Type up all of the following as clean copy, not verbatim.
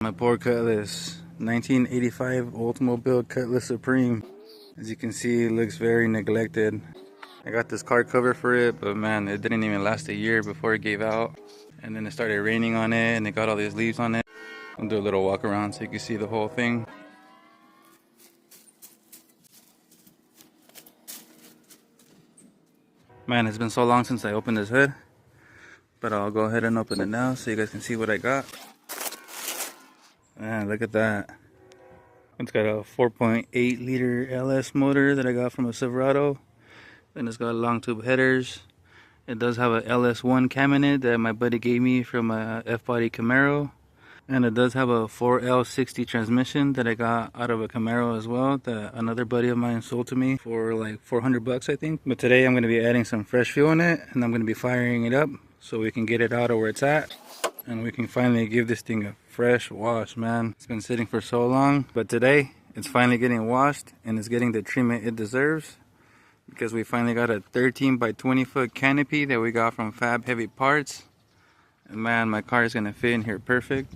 My poor Cutlass, 1985 Oldsmobile Cutlass Supreme. As you can see, it looks very neglected. I got this car cover for it, but man, it didn't even last a year before it gave out. And then it started raining on it, and it got all these leaves on it. I'll do a little walk around so you can see the whole thing. Man, it's been so long since I opened this hood, but I'll go ahead and open it now so you guys can see what I got. Man, look at that. It's got a 4.8 liter LS motor that I got from a Silverado. Then it's got long tube headers. It does have a LS1 cam in it that my buddy gave me from a F-body Camaro. And it does have a 4L60 transmission that I got out of a Camaro as well, that another buddy of mine sold to me for like 400 bucks I think. But today I'm going to be adding some fresh fuel in it, and I'm going to be firing it up so we can get it out of where it's at. And we can finally give this thing a fresh wash, man. It's been sitting for so long, but today it's finally getting washed and it's getting the treatment it deserves, because we finally got a 13 by 20 foot canopy that we got from Fab Heavy Parts. And man, my car is gonna fit in here perfect.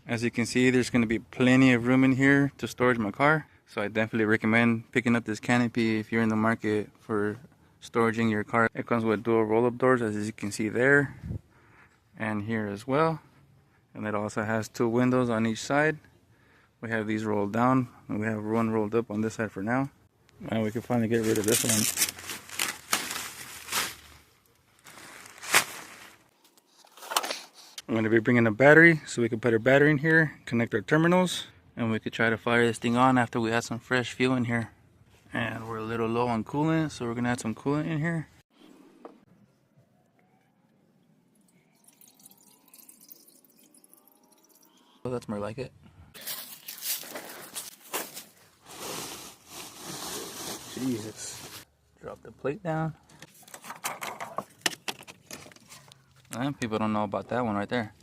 As you can see, there's gonna be plenty of room in here to storage my car. So I definitely recommend picking up this canopy if you're in the market for storing your car. It comes with dual roll-up doors, as you can see there, and here as well. And it also has two windows on each side. We have these rolled down, and we have one rolled up on this side for now. And we can finally get rid of this one. I'm going to be bringing a battery so we can put our battery in here, connect our terminals, and we could try to fire this thing on after we add some fresh fuel in here. And we're a little low on coolant, so we're going to add some coolant in here. Oh, that's more like it. Jesus. Drop the plate down. And people don't know about that one right there.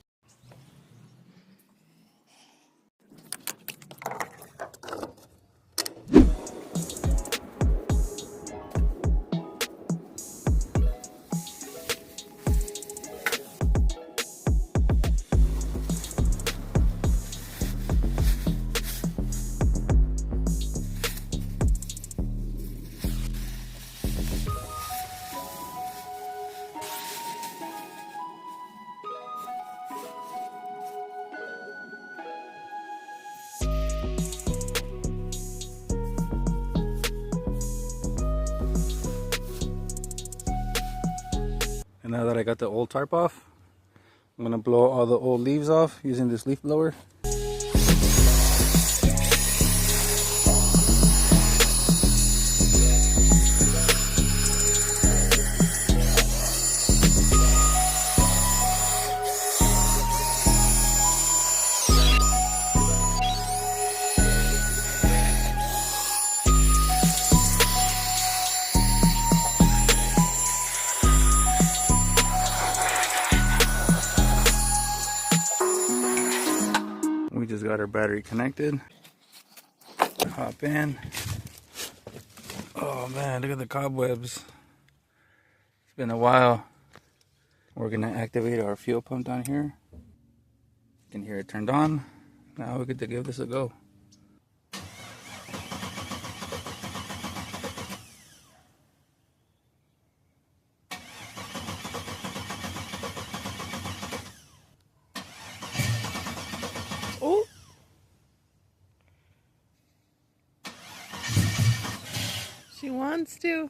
And now that I got the old tarp off, I'm going to blow all the old leaves off using this leaf blower. We just got our battery connected. Hop in. Oh man, look at the cobwebs. It's been a while. We're gonna activate our fuel pump down here. You can hear it turned on. Now we get to give this a go. Oh! She wants to.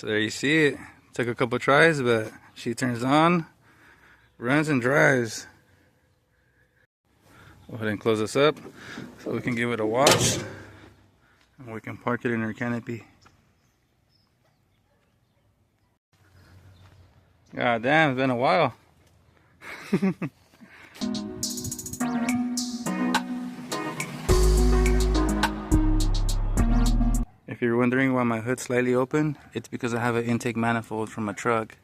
So there you see it. Took a couple tries, but she turns on, runs and drives. Go ahead and close this up so we can give it a wash and we can park it in our canopy. God damn, it's been a while. If you're wondering why my hood's slightly open, it's because I have an intake manifold from a truck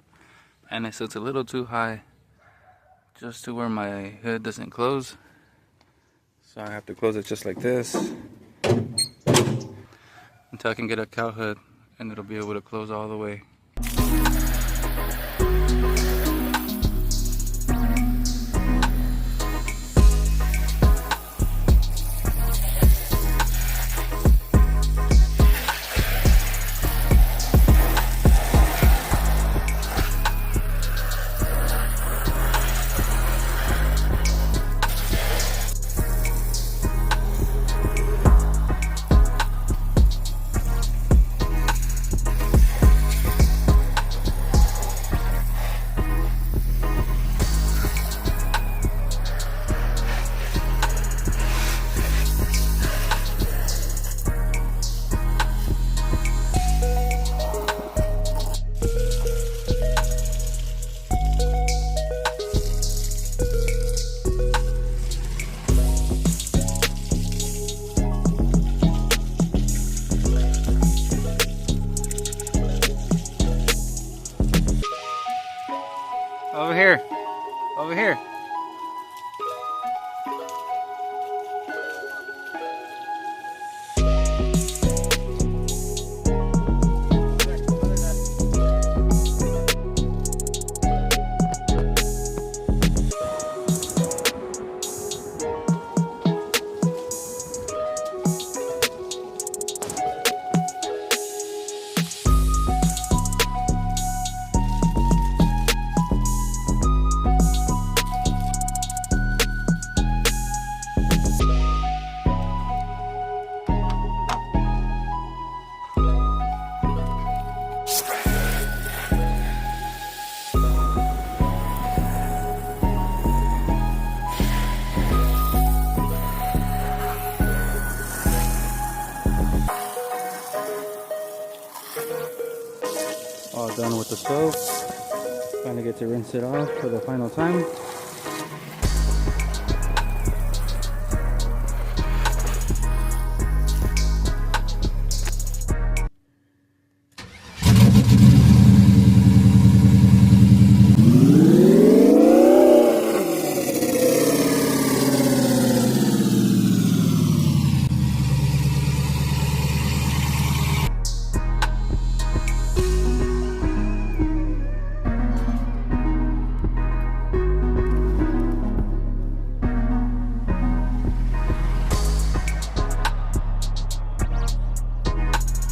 and it sits a little too high just to where my hood doesn't close. So I have to close it just like this until I can get a cow hood and it'll be able to close all the way. Over here. Over here. All done with the soap. Finally get to rinse it off for the final time.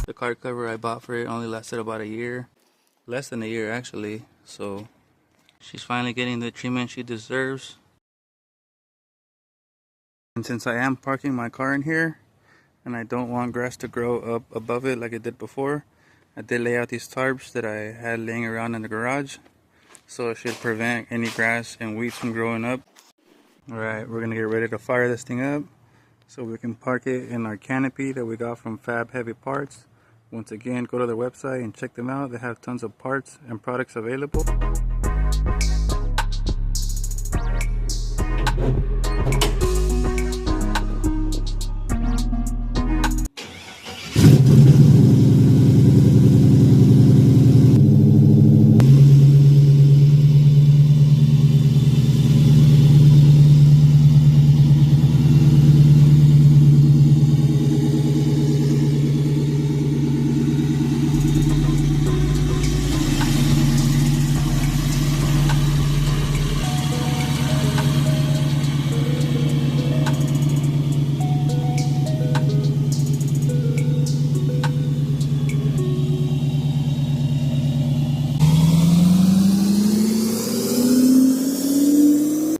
The car cover I bought for it only lasted about a year. Less than a year actually. So she's finally getting the treatment she deserves. And since I am parking my car in here and I don't want grass to grow up above it like it did before, I did lay out these tarps that I had laying around in the garage. So it should prevent any grass and weeds from growing up. Alright, we're gonna get ready to fire this thing up so we can park it in our canopy that we got from Fab Heavy Parts. Once again, go to their website and check them out. They have tons of parts and products available.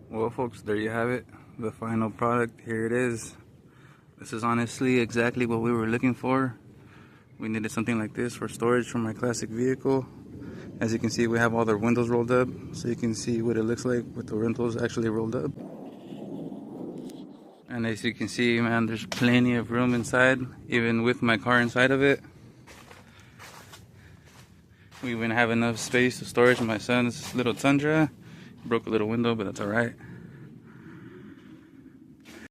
Well folks, there you have it, the final product. Here it is. This is honestly exactly what we were looking for. We needed something like this for storage for my classic vehicle. As you can see, we have all the windows rolled up, so you can see what it looks like with the windows actually rolled up. And as you can see, man, there's plenty of room inside, even with my car inside of it. We even have enough space to storage my son's little Tundra. Broke a little window, but that's alright.